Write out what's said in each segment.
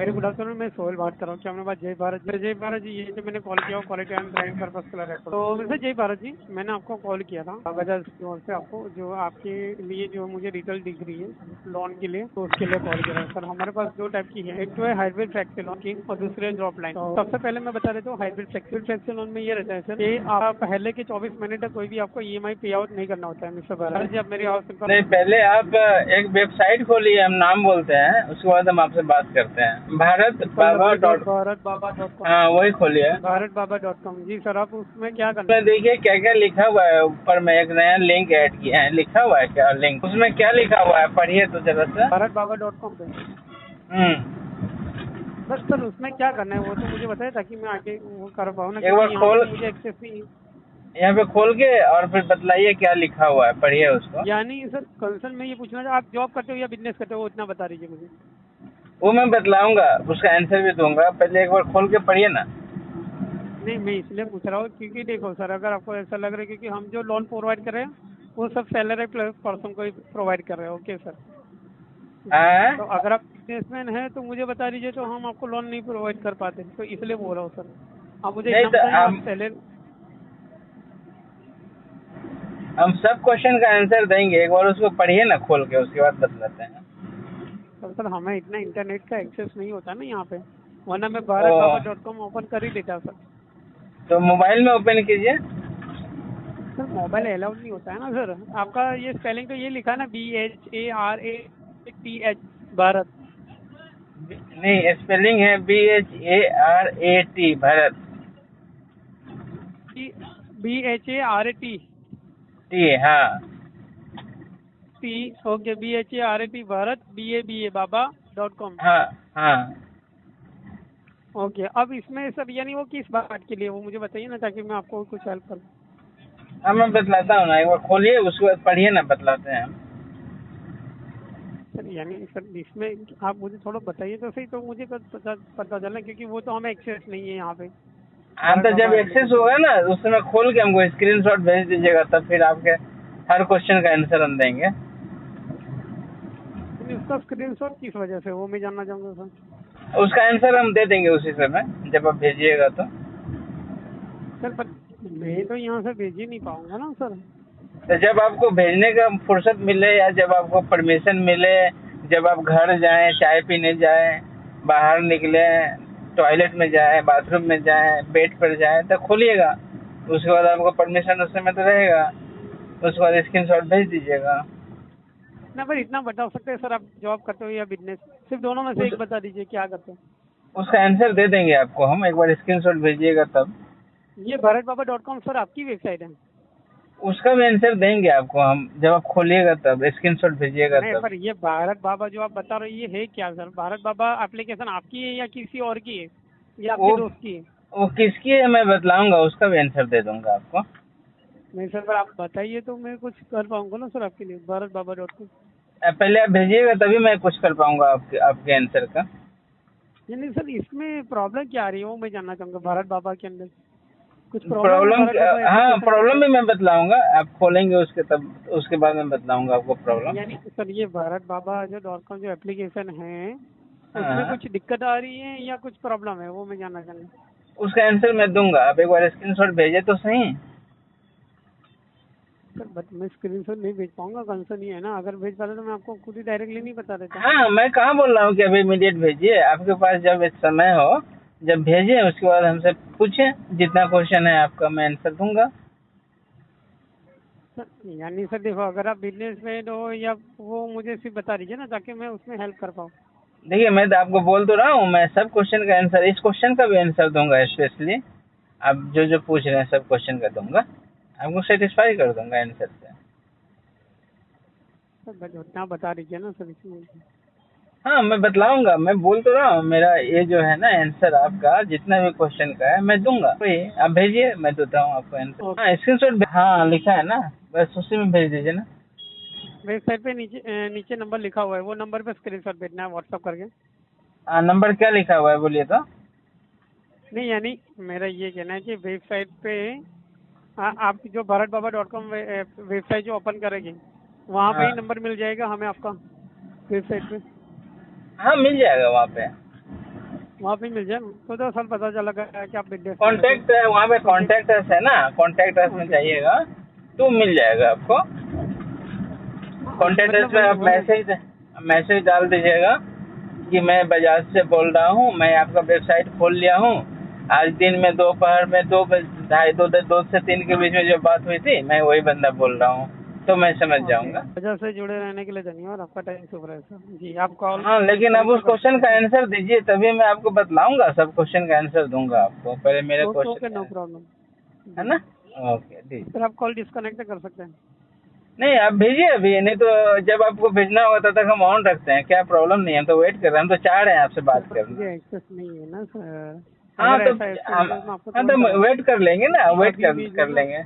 Very good afternoon, मैं सोहेल बात कर रहा हूँ। क्या मेरी बात जय भारत जी, ये जो मैंने कॉल किया क्वालिटी एंड ड्राइविंग पर्पस के लिए। तो वैसे जय भारत जी, मैंने आपको कॉल किया था बजाज की ओर से, आपको जो आपके लिए जो मुझे डिटेल दिख रही है लोन के लिए, तो उसके लिए कॉल किया था सर। हमारे पास दो टाइप की है, एक तो है हाइब्रिड फ्लेक्सी लोन की और दूसरी है ड्रॉप लाइन। तो सबसे पहले मैं बता देता हूँ हाइब्रिड फ्लेक्सी लोन में ये रहता है सर कि आप पहले के 24 महीने तक कोई भी आपको EMI पे आउट नहीं करना होता है। मिस्टर भारत जी, आप मेरी आवाज सुन पा रहे नहीं, पहले आप एक वेबसाइट खोलिए, हम नाम बोलते हैं, उसके बाद हम आपसे बात करते हैं। भारत बाबा डॉट www.bharatbaba.com। हाँ, वही खोलिए। भारतबाबा.com जी सर, आप उसमें क्या करना उसमें है? देखिए क्या क्या लिखा हुआ है। ऊपर में एक नया लिंक ऐड किया है, लिखा हुआ है क्या लिंक? उसमें क्या लिखा हुआ है, पढ़िए तो जरा सा। भारतबाबा.com पे बस सर, उसमें क्या करना है वो तो मुझे बताए ताकि मैं आगे वो कर पाऊँ ना, एक बार क्योंकि यहाँ पे खोल, तो मुझे एक्सेस नहीं। यहाँ पे खोल के और फिर बतलाइए क्या लिखा हुआ है, पढ़िए उसको। यानी सर कंसर्न में ये पूछना था, आप जॉब करते हो या बिजनेस करते हो, वो इतना बता दीजिए मुझे। वो मैं बतलाऊंगा, उसका आंसर भी दूंगा, पहले एक बार खोल के पढ़िए ना। नहीं, मैं इसलिए पूछ रहा हूँ क्योंकि देखो सर, अगर आपको ऐसा लग रहा है क्योंकि हम जो लोन प्रोवाइड कर रहे हैं वो सब सैलरी प्लस पर्सन को ही प्रोवाइड कर रहे हैं। ओके सर, हाँ, तो अगर आप बिजनेसमैन हैं तो मुझे बता दीजिए, तो हम आपको लोन नहीं प्रोवाइड कर पाते, तो इसलिए बोल रहा हूँ सर। आप मुझे नहीं इतना तो बताएं, आप हम सैलरी। हम सब क्वेश्चन का आंसर देंगे, एक बार उसको पढ़िए ना खोल के, उसके बाद बतलाते हैं। सर हमें इतना इंटरनेट का एक्सेस नहीं होता ना यहाँ पे, वरना मैं ओ, भारतबाबा.com ओपन कर ही लेता सर। तो मोबाइल में ओपन कीजिए। सर मोबाइल अलाउड नहीं होता है ना सर। आपका ये स्पेलिंग तो ये लिखा है ना, BHARATH, भारत। नहीं, स्पेलिंग है BHARAT, भारत। BHARAT टी, हाँ T। Okay, BHARAT Bharat, BABA.com। हाँ हाँ। ओके, अब इसमें सर यानी वो किस बात के लिए, वो मुझे बताइए ना ताकि मैं आपको कुछ हेल्प करूँ। हाँ, मैं बतलाता हूँ ना, एक बार खोलिए उसके बाद पढ़िए ना, बतलाते हैं हम। सर यानी सर इसमें आप मुझे थोड़ा बताइए तो सही, तो मुझे पता चलना, क्योंकि वो तो हमें एक्सेस नहीं है यहाँ पे हाँ, भारत तो जब बाबा एक्सेस एप्लीकेशन। होगा ना उस समय खोल के हमको स्क्रीनशॉट भेज दीजिएगा, तब फिर आपके हर क्वेश्चन का आंसर हम देंगे। यानी उसका स्क्रीनशॉट किस वजह से, वो मैं जानना चाहूँगा सर। उसका आंसर हम दे देंगे उसी समय, जब आप भेजिएगा तो। सर पर मैं तो यहाँ से भेज ही नहीं पाऊंगा ना सर। तो जब आपको भेजने का फुर्सत मिले या जब आपको परमिशन मिले, जब आप घर जाएं, चाय पीने जाएं, बाहर निकले, टॉयलेट में जाएं, बाथरूम में जाएं, बेड पर जाएं, तो खोलिएगा। उसके बाद आपको परमिशन उस समय तो रहेगा, उसके बाद स्क्रीनशॉट भेज दीजिएगा। ना पर इतना बता सकते हैं सर, आप जॉब करते हो या बिजनेस, सिर्फ दोनों में से उस एक बता दीजिए क्या करते हैं। उसका आंसर दे देंगे आपको हम, एक बार स्क्रीनशॉट भेजिएगा तब। ये भारतबाबा.com सर आपकी वेबसाइट है? उसका भी आंसर देंगे आपको हम, जब आप खोलिएगा तब, स्क्रीनशॉट भेजिएगा नहीं, तब। पर ये भारत बाबा जो आप बता रहे हो ये है क्या सर? भारत बाबा एप्लीकेशन आपकी है या किसी और की है, या आपके वो दोस्त की है? वो किसकी है मैं बतलाऊंगा, उसका भी आंसर दे दूंगा आपको। नहीं सर, पर आप बताइए तो मैं कुछ कर पाऊंगा ना सर आपके लिए, भारतबाबा.com। पहले आप भेजिएगा तभी मैं कुछ कर पाऊंगा आपके आपके आंसर का। नहीं सर, इसमें प्रॉब्लम क्या आ रही है वो मैं जानना चाहूंगा। भारत बाबा के अंदर कुछ प्रॉब्लम है प्रॉब्लम, भारत बाबा हाँ, एप्लीकेशन के प्रॉब्लम अंदर? भी मैं बतलाऊंगा, आप खोलेंगे उसके तब, उसके बाद मैं बतलाऊंगा आपको प्रॉब्लम। यानी सर ये भारत बाबा .com जो एप्लीकेशन है उसमें हाँ, कुछ दिक्कत आ रही है या कुछ प्रॉब्लम है, वो मैं जानना चाहूँगा। उसका आंसर मैं दूंगा, आप एक बार स्क्रीनशॉट भेजे तो सही। सर बट मैं स्क्रीनशॉट नहीं भेज पाऊंगा, कंसर्न ये है ना, अगर भेज पाता तो मैं आपको खुद ही डायरेक्टली नहीं बता देता। हाँ, मैं कहाँ बोल रहा हूँ कि अभी इमीडिएट भेजिए, आपके पास जब एक समय हो, जब भेजें उसके बाद हमसे पूछें, जितना क्वेश्चन है आपका मैं आंसर दूंगा। सर यानी सर देखो, अगर आप बिजनेस मैन हो या वो, मुझे सिर्फ बता दीजिए ना ताकि मैं उसमें हेल्प कर पाऊँ। देखिए, मैं तो आपको बोल तो रहा हूँ, मैं सब क्वेश्चन का आंसर, इस क्वेश्चन का भी आंसर दूंगा स्पेशली। आप जो जो पूछ रहे हैं सब क्वेश्चन का दूंगा, आपको सेटिस्फाई कर दूंगा आंसर से। सर बस उतना बता दीजिए ना सर इसमें। हाँ, मैं बतलाऊंगा, मैं बोल तो रहा हूँ, मेरा ये जो है ना आंसर आपका जितना भी क्वेश्चन का है मैं दूंगा, वही आप भेजिए, मैं देता हूँ आपको आंसर। ओके, हाँ, स्क्रीनशॉट, हाँ लिखा है ना, बस उसी में भेज दीजिए ना। वेबसाइट पे नीचे नंबर लिखा हुआ है, वो नंबर पे स्क्रीनशॉट भेजना है व्हाट्सअप करके। हाँ, नंबर क्या लिखा हुआ है बोलिए तो। नहीं यानी मेरा ये कहना है कि वेबसाइट पे आप जो भारतबाबा.com वेबसाइट जो ओपन करेंगे वहाँ पे हाँ ही नंबर मिल जाएगा हमें आपका, वेबसाइट पे। हाँ, मिल जाएगा वहाँ पे। वहाँ पे मिल जाए ना। तो 2 साल पता चला गया कि आप विदेश में कॉन्टैक्ट है वहाँ पे, कॉन्टैक्ट अस है ना, कॉन्टैक्ट अस में जाइएगा तो मिल जाएगा आपको। कॉन्टैक्ट अस मतलब में वही आप वही मैसेज डाल दीजिएगा कि मैं बजाज से बोल रहा हूँ, मैं आपका वेबसाइट खोल लिया हूँ। आज दिन में दोपहर में 2 से 3 के बीच में जो बात हुई थी, मैं वही बंदा बोल रहा हूँ, तो मैं समझ जाऊंगा। वजह से जुड़े रहने के लिए धन्यवाद, आपका टाइम शुभ रहे सर जी। आप कॉल हाँ, लेकिन अब उस क्वेश्चन का आंसर दीजिए, तभी मैं आपको बतलाऊंगा, सब क्वेश्चन का आंसर दूंगा आपको। पहले मेरे ओके क्वेश्चन नो का, प्रॉब्लम है ना? ओके दीजिए। सर। आप कॉल डिस्कनेक्ट कर सकते हैं। नहीं, आप भेजिए अभी, नहीं तो जब आपको भेजना होगा तब तक हम ऑन रखते हैं, क्या प्रॉब्लम नहीं है, हम तो वेट कर रहे हैं, हम तो चाह रहे हैं आपसे बात सर करना। मुझे एक्सेस नहीं है ना सर। हाँ अगर तो ऐसा एक्सेस हम, होता तो मैं आपको हाँ तुरंत करा तो वेट कर लेंगे ना, देता। वेट अभी भी जो कर ना लेंगे,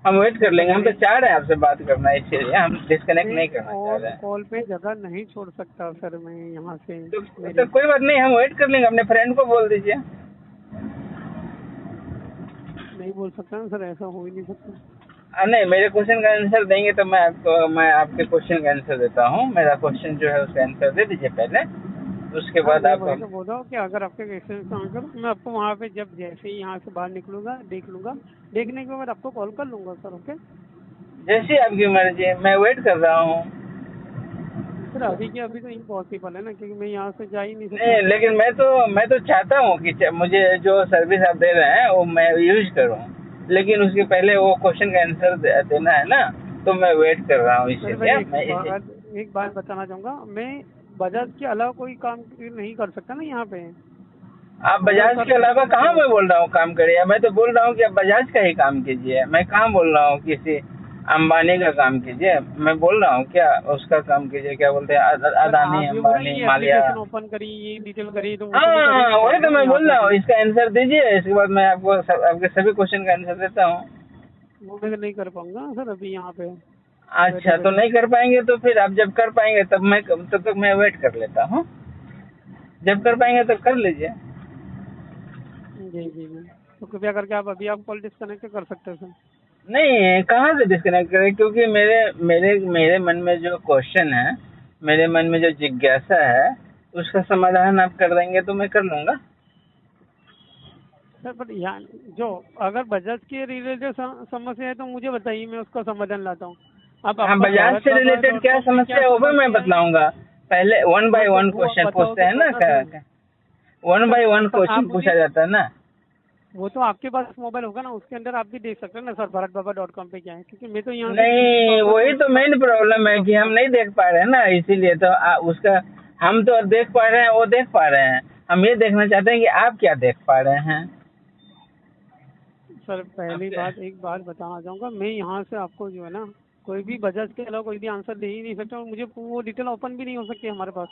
हम वेट कर लेंगे, हम तो चाह रहे हैं आपसे बात करना, इसलिए हम डिस्कनेक्ट मैं नहीं करना चाह और रहे हैं। कॉल पे जगह नहीं छोड़ सकता सर, मैं यहाँ से तो मेरी कोई बात नहीं, हम वेट कर लेंगे, अपने फ्रेंड को बोल दीजिए। नहीं बोल सकता ना सर, ऐसा हो ही नहीं सकता। नहीं, मेरे क्वेश्चन का आंसर देंगे तो मैं आपके क्वेश्चन का आंसर देता हूँ। मेरा क्वेश्चन जो है उसका आंसर दे दीजिए पहले, उसके हाँ बाद मैं आप वही तो बोल रहा हूँ कि अगर आपके एक्सेस ऑन करो, मैं आपको वहाँ पे जब जैसे ही यहाँ से बाहर निकलूंगा देख लूंगा, देखने के बाद आपको कॉल कर लूंगा सर। ओके जैसी आपकी मर्जी, मैं वेट कर रहा हूँ। सर। अभी के अभी तो इम्पॉसिबल है ना, क्योंकि मैं यहाँ से जा ही नहीं सकता। नहीं, लेकिन मैं तो चाहता हूँ कि मुझे जो सर्विस आप दे रहे हैं वो मैं यूज करूँ, लेकिन उसके पहले वो क्वेश्चन का आंसर देना है ना, तो मैं वेट कर रहा हूँ, सर मैं इसीलिए मैं इसी। एक बात बताना चाहूंगा, मैं बजाज के अलावा कोई काम नहीं कर सकता ना यहाँ पे। आप अगर बजाज कर के लूंगा अलावा तो कहाँ मतलब मैं बोल रहा हूँ काम करिए, मैं तो बोल रहा हूँ कि आप बजाज का ही काम कीजिए, मैं कहाँ बोल रहा हूँ किसी अंबानी का काम कीजिए। मैं बोल रहा हूँ क्या उसका काम कीजिए, क्या बोलते हैं, सर अदानी, आप ये बोल रहे अंबानी, हैं, ये मालिया। एप्लीकेशन ओपन करी, ये डिटेल करी, तो वो तो मैं कर ही हाँ, नहीं वही पाऊंगा तो ना मैं यहाँ बोल पे रहा हूँ, भी। इसका आंसर दीजिए, इसके बाद मैं आपको आपके सभी क्वेश्चन का आंसर देता हूँ। वो मैं नहीं कर पाऊंगा सर अभी यहाँ पे बैठे अच्छा, तो बैठे। नहीं कर पाएंगे तो फिर आप जब कर पाएंगे तब तक मैं वेट कर लेता हूँ, जब कर पाएंगे तब कर लीजिए। जी जी जी। तो कृपया करके आप अभी आप कॉल डिस्कनेक्ट कर सकते हैं सर। नहीं, कहाँ से डिस्कनेक्ट करें, क्योंकि मेरे मेरे मेरे मन में जो क्वेश्चन है, मेरे मन में जो जिज्ञासा है, उसका समाधान आप कर देंगे तो मैं कर लूँगा। सर पर यहाँ जो अगर बजाज के रिलेटेड समस्या है तो मुझे बताइए, मैं उसका समाधान लाता हूँ। आप हाँ, आपका बजाज भारत से बाबा रिलेटेड डॉट क्या कॉम पे क्या समस्या है वो भी मैं समस्या है। बतलाऊँगा। पहले वन हाँ बाय तो वन वो आप क्वेश्चन बताओ पूछते तो हैं ना, sir sir one by one sir आप क्वेश्चन मुझे, पूछा जाता है ना। वो तो आपके पास मोबाइल होगा ना, उसके अंदर आप भी देख सकते हैं ना सर, भारत बाबा डॉट कॉम पे क्या है, क्योंकि मैं तो यहाँ से देख नहीं, पाऊंगा तो वही तो उसका मेन प्रॉब्लम है कि हम नहीं देख पा रहे हैं ना, इसीलिए तो उसका, हम तो देख पा रहे हैं, वो देख पा रहे हैं, हम ये देखना चाहते हैं कि आप क्या देख पा रहे हैं। सर आप पहली क्या, बात एक बात बताना चाहूँगा, मैं यहाँ से आपको जो है ना कोई भी बजाज के अलावा कोई भी आंसर दे ही नहीं सकता, और मुझे वो डिटेल ओपन भी नहीं हो सकती हमारे पास।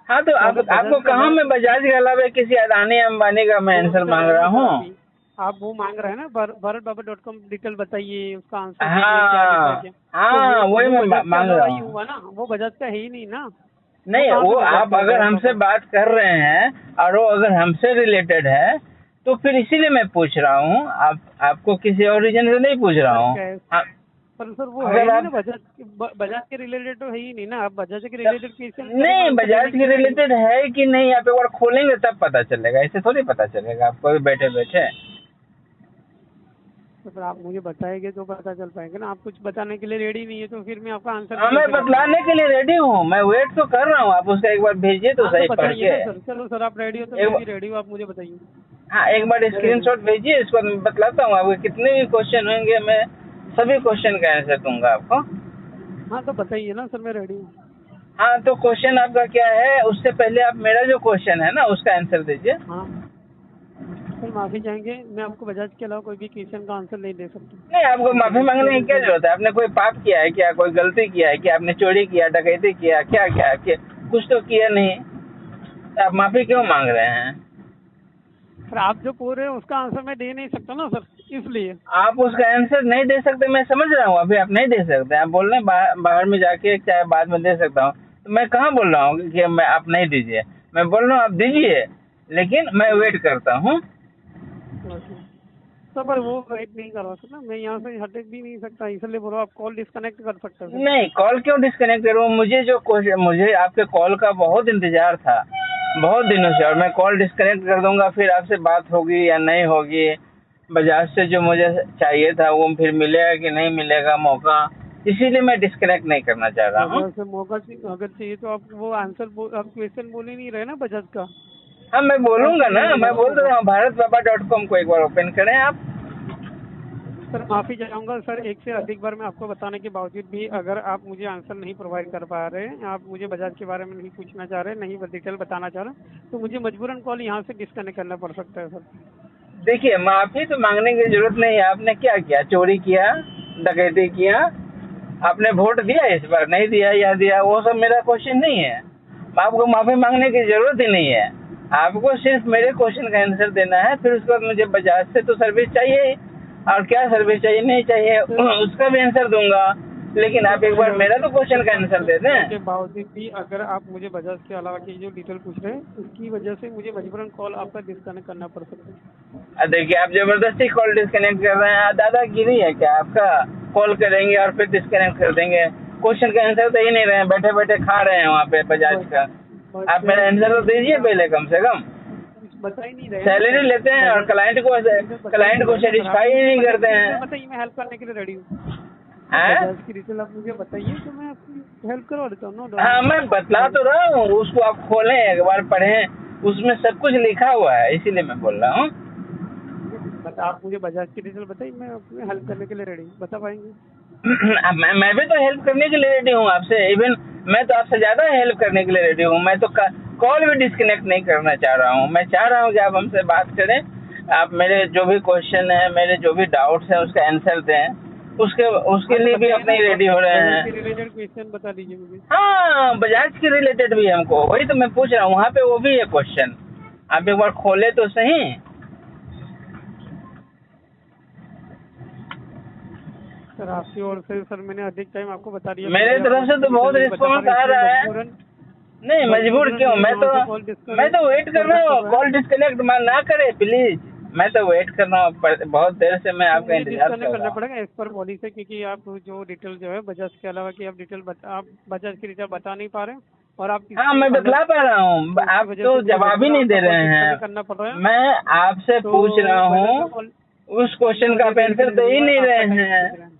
हाँ तो तो अगर बजाज आपको के कहाँ अलावा मैं बजाज के अलावा किसी अदानी अंबानी का मैं वो आंसर चल मांग रहा है रहा ना सर हूँ। अभी। आप वो मांग रहे हैं ना, भारत बाबा डॉट कॉम डिटेल बताइए, उसका आंसर दीजिए, क्या लिखा है हाँ क्या। तो हाँ, वही वो मैं बजाज के मांग अलावा रहा ही हूँ। हुआ ना, वो बजाज का है ही नहीं ना। वो नहीं, कहाँ वो से बजाज आप का है अगर भारत हमसे बाबा। बात कर रहे हैं और वो अगर हमसे रिलेटेड है, तो फिर इसीलिए मैं पूछ रहा हूँ, आपको किसी और रीजन से नहीं पूछ रहा सर हूँ। कैसे, पर सर वो है ही अगर नहीं आप, ना, बजाज के रिलेटेड तो है ही नहीं ना। आप बजाज के रिलेटेड क्वेश्चन करेंगे नहीं, आंसर बजाज देने के के लिए रेडी। रिलेटेड है कि नहीं, आप एक बार खोलेंगे तब पता चलेगा, ऐसे थोड़ी पता चलेगा आपको भी बैठे बैठे। तो फिर आप मुझे बताएंगे तो पता चल पाएगा ना। आप कुछ बताने के लिए रेडी नहीं है तो फिर मैं आपका आंसर भी हाँ, मैं कैसे कर पाऊंगा। बतलाने के लिए रेडी हूँ, मैं वेट तो कर रहा हूँ, आप उसका एक बार भेजिए तो हाँ तो सही पढ़ बताइए के। ना सर। चलो सर आप रेडी हो तो मैं भी एक रेडी हूँ, आप मुझे बताइए। हाँ, एक बार मैं रेडी हूँ। स्क्रीनशॉट भेजिए, इसको मैं बतलाता हूँ आपको, कितने भी क्वेश्चन होंगे मैं सभी क्वेश्चन का आंसर दूंगा आपको। हाँ तो बताइए ना सर, मैं रेडी हूँ। हाँ, तो क्वेश्चन आपका क्या है, उससे पहले आप मेरा जो क्वेश्चन है ना उसका आंसर दीजिए। हाँ सर माफ़ी चाहेंगे, मैं आपको बजाज के अलावा कोई भी क्वेश्चन का आंसर नहीं दे सकता, नहीं, आपको क्योंकि माफी मांगने की क्या इसके जरूरत है, आपने कोई पाप किया है क्या, कोई गलती किया है क्या, आपने चोरी किया, डकैती किया, क्या क्या किया, कुछ तो किया नहीं, तो आप माफी क्यों मांग रहे हैं? सर आप जो पूछ रहे हैं उसका आंसर मैं दे नहीं सकता ना सर, इसलिए। आप उसका आंसर नहीं दे सकते, मैं समझ रहा हूँ, अभी आप नहीं दे सकते, आप बोल रहे हैं बाहर में जाके चाहे बाद में दे सकता हूँ, तो मैं कहाँ बोल रहा हूँ कि मैं आप नहीं दीजिए, मैं बोल रहा हूँ आप दीजिए, लेकिन मैं वेट करता हूँ। सर पर वो वेट नहीं करवा सकता, मैं यहाँ से हट भी नहीं सकता, इसलिए बोलो आप कॉल डिस्कनेक्ट कर सकते हैं। नहीं, कॉल क्यों डिस्कनेक्ट करूँ, मुझे आपके कॉल का बहुत इंतजार था, बहुत दिनों से, और मैं कॉल डिस्कनेक्ट कर दूंगा, फिर आपसे बात होगी या नहीं होगी। बजाज से जो मुझे चाहिए था वो फिर मिलेगा कि नहीं मिलेगा मौका, इसीलिए मैं डिस्कनेक्ट नहीं करना चाह रहा हूँ। बजाज से मौका अगर चाहिए तो आप वो आंसर आप क्वेश्चन बोल ही नहीं रहे ना बजाज का। हाँ मैं बोलूंगा ना, मैं बोल रहा हूँ bharatbaba.com को एक बार ओपन करें आप। सर माफ़ी चाहूँगा सर, एक से अधिक बार मैं आपको बताने के बावजूद भी अगर आप मुझे आंसर नहीं प्रोवाइड कर पा रहे, आप मुझे बजाज के बारे में नहीं पूछना चाह रहे, नहीं डिटेल बताना चाह रहे, तो मुझे मजबूरन कॉल यहाँ से डिस्कनेक्ट करना पड़ सकता है सर। देखिए माफी तो मांगने की जरूरत नहीं है। आपने क्या किया? चोरी किया, डकैती किया, आपने वोट दिया इस बार, नहीं दिया या दिया, वो सब मेरा क्वेश्चन नहीं है। आपको माफी मांगने की जरूरत ही नहीं है। आपको सिर्फ मेरे क्वेश्चन का आंसर देना है। फिर उसके बाद मुझे बजाज से तो सर्विस चाहिए, और क्या सर्विस चाहिए नहीं चाहिए उसका भी आंसर दूंगा, लेकिन आप एक बार मेरा तो क्वेश्चन का आंसर दे दें। के बावजूद भी अगर आप मुझे बजाज के अलावा की जो डिटेल पूछ रहे हैं उसकी वजह से मुझे मजबूरन कॉल आपका डिस्कनेक्ट करना पड़ सकता है। देखिए आप जबरदस्ती कॉल डिस्कनेक्ट कर रहे हैं, दादागिरी है क्या आपका? कॉल करेंगे और फिर डिस्कनेक्ट कर देंगे। क्वेश्चन का आंसर दे ही नहीं रहे हैं, बैठे बैठे खा रहे हैं वहाँ पे बजाज का। आप मेरा आंसर तो दीजिए पहले, कम से कम। बता ही नहीं रहे, सैलरी लेते हैं और क्लाइंट को सेटिस्फाई ही नहीं करते हैं। बताइए, मैं हेल्प करने के लिए रेडी हूँ। हैं? बजाज की डिटेल आप मुझे बताइए तो मैं आपकी हेल्प करवा देता हूँ। नो हाँ मैं बतला तो रहा हूँ, उसको आप खोलें एक बार, पढ़ें, उसमें सब कुछ लिखा हुआ है, इसीलिए मैं बोल रहा हूँ। बता, आप मुझे बजाज की डिटेल बताइए, मैं आपकी हेल्प करने के लिए रेडी हूँ। बता पाएंगे? मैं भी तो हेल्प करने के लिए रेडी हूँ आपसे, इवन मैं तो आपसे ज्यादा हेल्प करने के लिए रेडी हूँ। मैं तो कॉल भी डिस्कनेक्ट नहीं करना चाह रहा हूँ। मैं चाह रहा हूँ कि आप हमसे बात करें, आप मेरे जो भी क्वेश्चन है, मेरे जो भी डाउट्स हैं उसका आंसर दें, उसके लिए भी अपने रेडी हो रहे हैं। रिलेटेड क्वेश्चन बता दीजिए मुझे। हाँ बजाज के रिलेटेड भी हमको, वही तो मैं पूछ रहा हूँ, वहाँ पे वो भी है क्वेश्चन। आप एक बार खोले तो सही। सर आपकी ओर से सर मैंने अधिक टाइम आपको बता दिया। मेरे तरफ से तो बहुत रिस्पॉन्स आ रहा है। नहीं मजबूर क्यों, मैं तो वेट कर रहा हूँ। कॉल डिस्कनेक्ट ना करे प्लीज, मैं तो वेट कर रहा हूँ, बहुत देर से मैं आपका इंतजार कर रहा करना हूँ। पड़ेगा एज पर पॉलिसी, क्योंकि आप जो डिटेल जो है बजाज के अलावा की आप डिटेल आप बजाज की डिटेल बता नहीं पा रहे और आप हाँ मैं बतला पा रहा हूँ, आप तो जवाब ही नहीं दे रहे हैं। करना पड़ रहा है। मैं आपसे पूछ रहा हूँ, उस क्वेश्चन का आप आंसर दे ही नहीं रहे हैं।